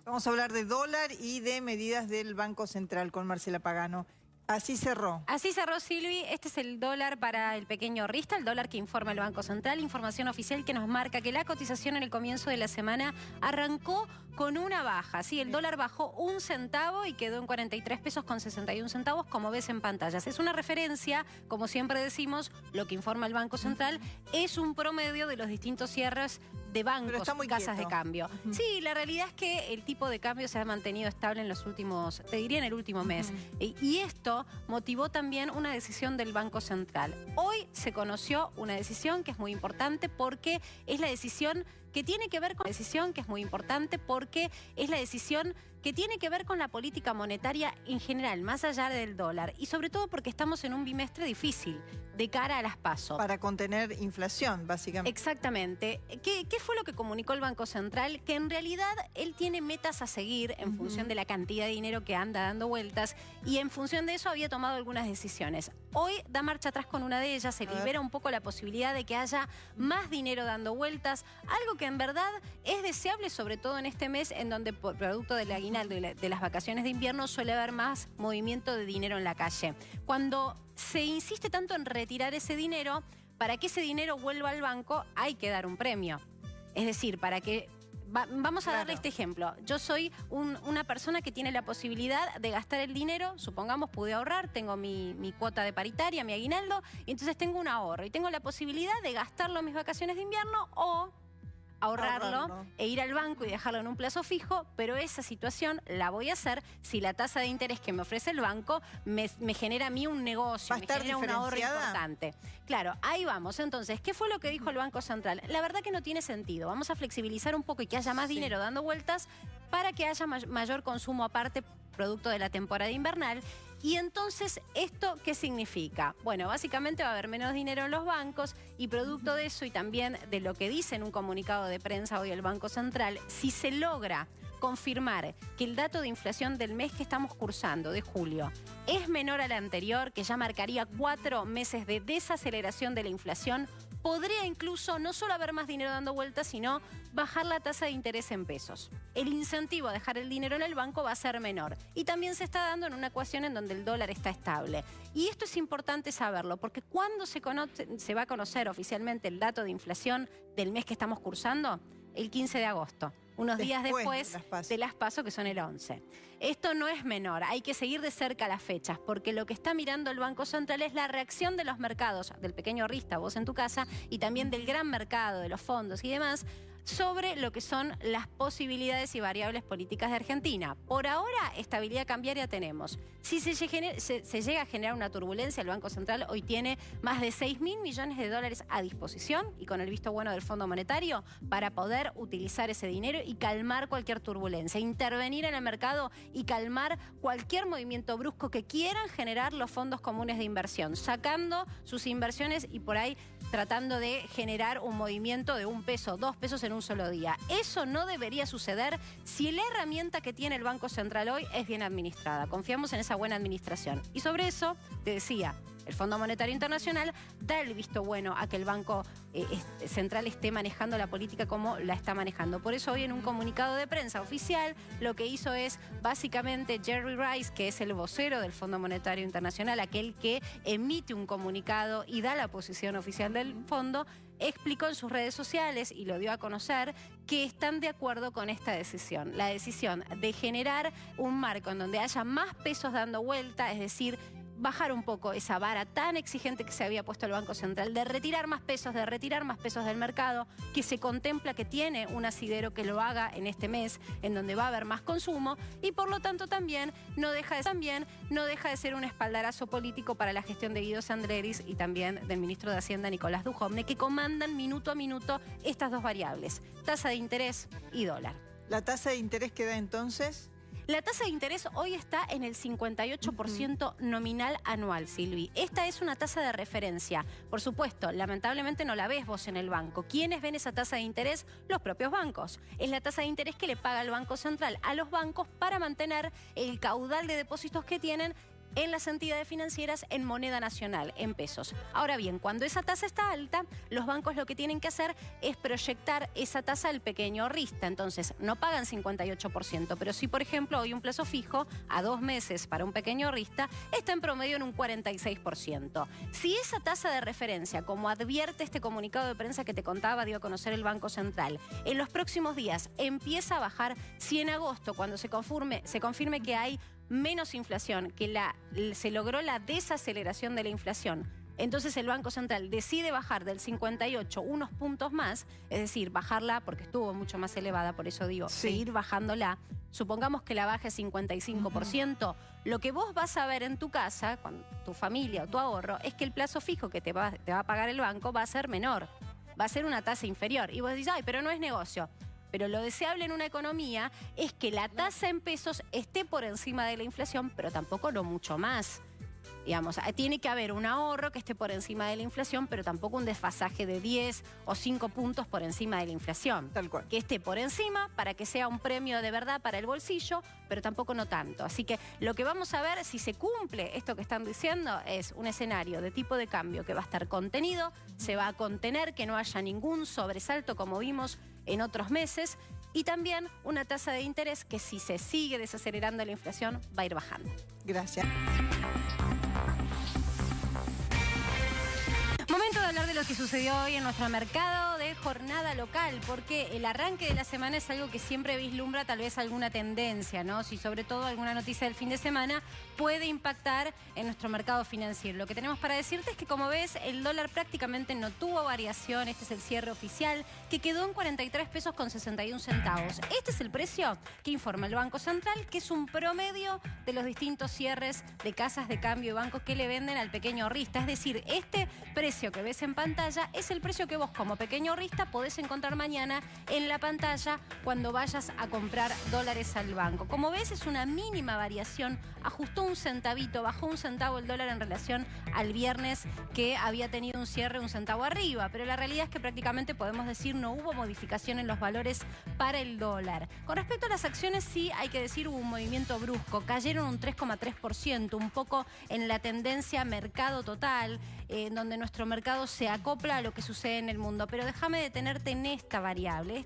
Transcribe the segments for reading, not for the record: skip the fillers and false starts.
Vamos a hablar de dólar y de medidas del Banco Central con Marcela Pagano. Así cerró. Así cerró, Silvi. Este es el dólar para el pequeño ahorrista, el dólar que informa el Banco Central. Información oficial que nos marca que la cotización en el comienzo de la semana arrancó con una baja. Sí, el dólar bajó 1 centavo y quedó en 43 pesos con 61 centavos, como ves en pantallas. Es una referencia, como siempre decimos, lo que informa el Banco Central es un promedio de los distintos cierres de bancos y casas de cambio. Sí, la realidad es que el tipo de cambio se ha mantenido estable en los últimos, te diría en el último mes. Y esto motivó también una decisión del Banco Central. Hoy se conoció una decisión que es muy importante porque es la decisión que tiene que ver con la política monetaria en general, más allá del dólar. Y sobre todo porque estamos en un bimestre difícil de cara a las PASO. Para contener inflación, básicamente. Exactamente. ¿Qué fue lo que comunicó el Banco Central? Que en realidad él tiene metas a seguir en función de la cantidad de dinero que anda dando vueltas y en función de eso había tomado algunas decisiones. Hoy da marcha atrás con una de ellas, se libera un poco la posibilidad de que haya más dinero dando vueltas, algo que en verdad es deseable, sobre todo en este mes en donde por producto del aguinaldo y de las vacaciones de invierno suele haber más movimiento de dinero en la calle. Cuando se insiste tanto en retirar ese dinero, para que ese dinero vuelva al banco hay que dar un premio. Es decir, para que... Vamos a darle este ejemplo. Yo soy una persona que tiene la posibilidad de gastar el dinero, supongamos pude ahorrar, tengo mi cuota de paritaria, mi aguinaldo, y entonces tengo un ahorro y tengo la posibilidad de gastarlo en mis vacaciones de invierno o ahorrarlo e ir al banco y dejarlo en un plazo fijo, pero esa situación la voy a hacer si la tasa de interés que me ofrece el banco me genera a mí un negocio, me genera un ahorro importante. Claro, ahí vamos. Entonces, ¿qué fue lo que dijo el Banco Central? La verdad que no tiene sentido. Vamos a flexibilizar un poco y que haya más dinero dando vueltas para que haya mayor consumo aparte producto de la temporada invernal. Y entonces, ¿esto qué significa? Bueno, básicamente va a haber menos dinero en los bancos y producto de eso y también de lo que dice en un comunicado de prensa hoy el Banco Central, si se logra confirmar que el dato de inflación del mes que estamos cursando, de julio, es menor al anterior, que ya marcaría 4 meses de desaceleración de la inflación, podría incluso no solo haber más dinero dando vueltas, sino bajar la tasa de interés en pesos. El incentivo a dejar el dinero en el banco va a ser menor. Y también se está dando en una ecuación en donde el dólar está estable. Y esto es importante saberlo, porque cuando se va a conocer oficialmente el dato de inflación del mes que estamos cursando, el 15 de agosto. Unos días después de las PASO, que son el 11. Esto no es menor, hay que seguir de cerca las fechas, porque lo que está mirando el Banco Central es la reacción de los mercados, del pequeño ahorrista, vos en tu casa, y también del gran mercado, de los fondos y demás, sobre lo que son las posibilidades y variables políticas de Argentina. Por ahora, estabilidad cambiaria tenemos. Si se llega a generar una turbulencia, el Banco Central hoy tiene más de 6.000 millones de dólares a disposición y con el visto bueno del Fondo Monetario para poder utilizar ese dinero y calmar cualquier turbulencia, intervenir en el mercado y calmar cualquier movimiento brusco que quieran generar los fondos comunes de inversión, sacando sus inversiones y por ahí tratando de generar un movimiento de 1 peso, 2 pesos en un solo día. Eso no debería suceder si la herramienta que tiene el Banco Central hoy es bien administrada. Confiamos en esa buena administración. Y sobre eso, te decía, el Fondo Monetario Internacional da el visto bueno a que el Banco Central esté manejando la política como la está manejando. Por eso hoy en un comunicado de prensa oficial lo que hizo es básicamente Jerry Rice, que es el vocero del Fondo Monetario Internacional, aquel que emite un comunicado y da la posición oficial del fondo, explicó en sus redes sociales y lo dio a conocer que están de acuerdo con esta decisión. La decisión de generar un marco en donde haya más pesos dando vuelta, es decir, bajar un poco esa vara tan exigente que se había puesto el Banco Central de retirar más pesos del mercado, que se contempla que tiene un asidero que lo haga en este mes, en donde va a haber más consumo, y por lo tanto también no deja de ser un espaldarazo político para la gestión de Guido Sandreris y también del ministro de Hacienda, Nicolás Dujovne, que comandan minuto a minuto estas dos variables, tasa de interés y dólar. ¿La tasa de interés queda entonces? La tasa de interés hoy está en el 58% nominal anual, Silvi. Esta es una tasa de referencia. Por supuesto, lamentablemente no la ves vos en el banco. ¿Quiénes ven esa tasa de interés? Los propios bancos. Es la tasa de interés que le paga el Banco Central a los bancos para mantener el caudal de depósitos que tienen en las entidades financieras en moneda nacional, en pesos. Ahora bien, cuando esa tasa está alta, los bancos lo que tienen que hacer es proyectar esa tasa al pequeño ahorrista. Entonces, no pagan 58%, pero si, por ejemplo, hoy un plazo fijo a 2 meses para un pequeño ahorrista está en promedio en un 46%. Si esa tasa de referencia, como advierte este comunicado de prensa que te contaba, dio a conocer el Banco Central, en los próximos días empieza a bajar, si en agosto, cuando se confirme que hay menos inflación, que se logró la desaceleración de la inflación, entonces el Banco Central decide bajar del 58 unos puntos más, es decir, bajarla porque estuvo mucho más elevada, por eso digo, seguir bajándola. Supongamos que la baje 55%, lo que vos vas a ver en tu casa, con tu familia o tu ahorro, es que el plazo fijo que te va a pagar el banco va a ser menor, va a ser una tasa inferior. Y vos decís, ay, pero no es negocio. Pero lo deseable en una economía es que la tasa en pesos esté por encima de la inflación, pero tampoco no mucho más. Digamos, tiene que haber un ahorro que esté por encima de la inflación, pero tampoco un desfasaje de 10 o 5 puntos por encima de la inflación. Tal cual. Que esté por encima para que sea un premio de verdad para el bolsillo, pero tampoco no tanto. Así que lo que vamos a ver si se cumple esto que están diciendo es un escenario de tipo de cambio que va a estar contenido, se va a contener, que no haya ningún sobresalto como vimos en otros meses, y también una tasa de interés que si se sigue desacelerando la inflación va a ir bajando. Gracias. Momento de hablar de lo que sucedió hoy en nuestro mercado de jornada local, porque el arranque de la semana es algo que siempre vislumbra tal vez alguna tendencia, ¿no? Si sobre todo alguna noticia del fin de semana puede impactar en nuestro mercado financiero. Lo que tenemos para decirte es que, como ves, el dólar prácticamente no tuvo variación. Este es el cierre oficial, que quedó en 43 pesos con 61 centavos. Este es el precio que informa el Banco Central, que es un promedio de los distintos cierres de casas de cambio y bancos que le venden al pequeño ahorrista. Es decir, este precio que ves en pantalla es el precio que vos como pequeño ahorrista podés encontrar mañana en la pantalla cuando vayas a comprar dólares al banco. Como ves, es una mínima variación, ajustó un centavito, bajó un centavo el dólar en relación al viernes, que había tenido un cierre un centavo arriba, pero la realidad es que prácticamente podemos decir no hubo modificación en los valores para el dólar. Con respecto a las acciones, sí hay que decir hubo un movimiento brusco, cayeron un 3,3%, un poco en la tendencia mercado total, donde nuestro mercado se acopla a lo que sucede en el mundo. Pero déjame detenerte en esta variable.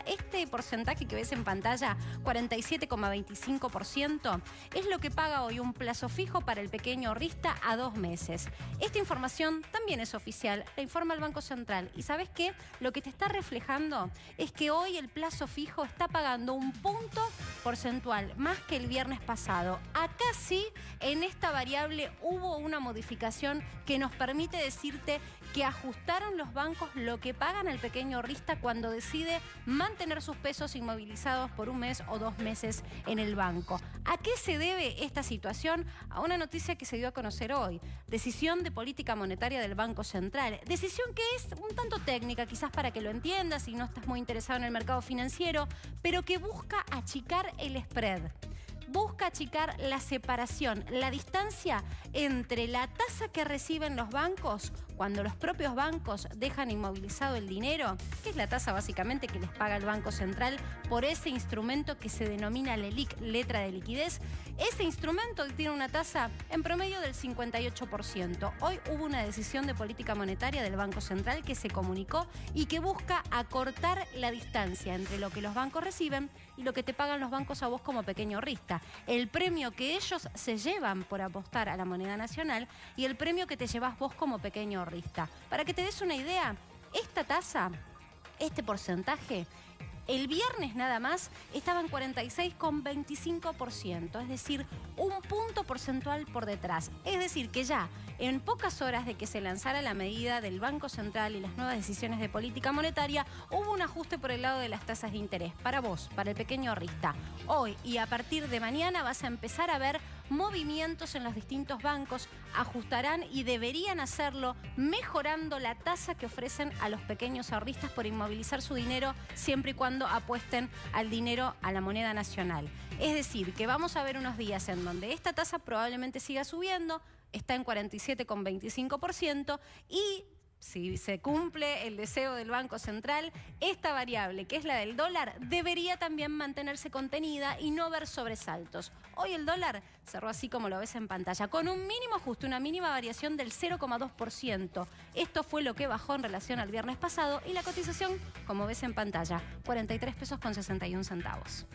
Este porcentaje que ves en pantalla, 47,25%, es lo que paga hoy un plazo fijo para el pequeño ahorrista a 2 meses. Esta información también es oficial, la informa el Banco Central. ¿Y sabes qué? Lo que te está reflejando es que hoy el plazo fijo está pagando un punto porcentual más que el viernes pasado. Acá sí, en esta variable hubo una modificación que nos permite decirte que ajustaron los bancos lo que pagan al pequeño ahorrista cuando decide mantener sus pesos inmovilizados por 1 mes o 2 meses en el banco. ¿A qué se debe esta situación? A una noticia que se dio a conocer hoy. Decisión de política monetaria del Banco Central. Decisión que es un tanto técnica, quizás para que lo entiendas si no estás muy interesado en el mercado financiero, pero que busca achicar el spread. Busca achicar la separación, la distancia entre la tasa que reciben los bancos cuando los propios bancos dejan inmovilizado el dinero, que es la tasa básicamente que les paga el Banco Central por ese instrumento que se denomina LELIQ, letra de liquidez. Ese instrumento tiene una tasa en promedio del 58%. Hoy hubo una decisión de política monetaria del Banco Central que se comunicó y que busca acortar la distancia entre lo que los bancos reciben y lo que te pagan los bancos a vos como pequeño ahorrista. El premio que ellos se llevan por apostar a la moneda nacional y el premio que te llevas vos como pequeño ahorrista. Para que te des una idea, esta tasa, este porcentaje, el viernes nada más estaba en 46,25%, es decir, un punto porcentual por detrás. Es decir, que ya en pocas horas de que se lanzara la medida del Banco Central y las nuevas decisiones de política monetaria, hubo un ajuste por el lado de las tasas de interés. Para vos, para el pequeño ahorrista, hoy y a partir de mañana vas a empezar a ver movimientos en los distintos bancos, ajustarán y deberían hacerlo mejorando la tasa que ofrecen a los pequeños ahorristas por inmovilizar su dinero siempre y cuando apuesten al dinero a la moneda nacional. Es decir, que vamos a ver unos días en donde esta tasa probablemente siga subiendo, está en 47,25% y si se cumple el deseo del Banco Central, esta variable, que es la del dólar, debería también mantenerse contenida y no ver sobresaltos. Hoy el dólar cerró así como lo ves en pantalla, con un mínimo ajuste, una mínima variación del 0,2%. Esto fue lo que bajó en relación al viernes pasado y la cotización, como ves en pantalla, 43 pesos con 61 centavos.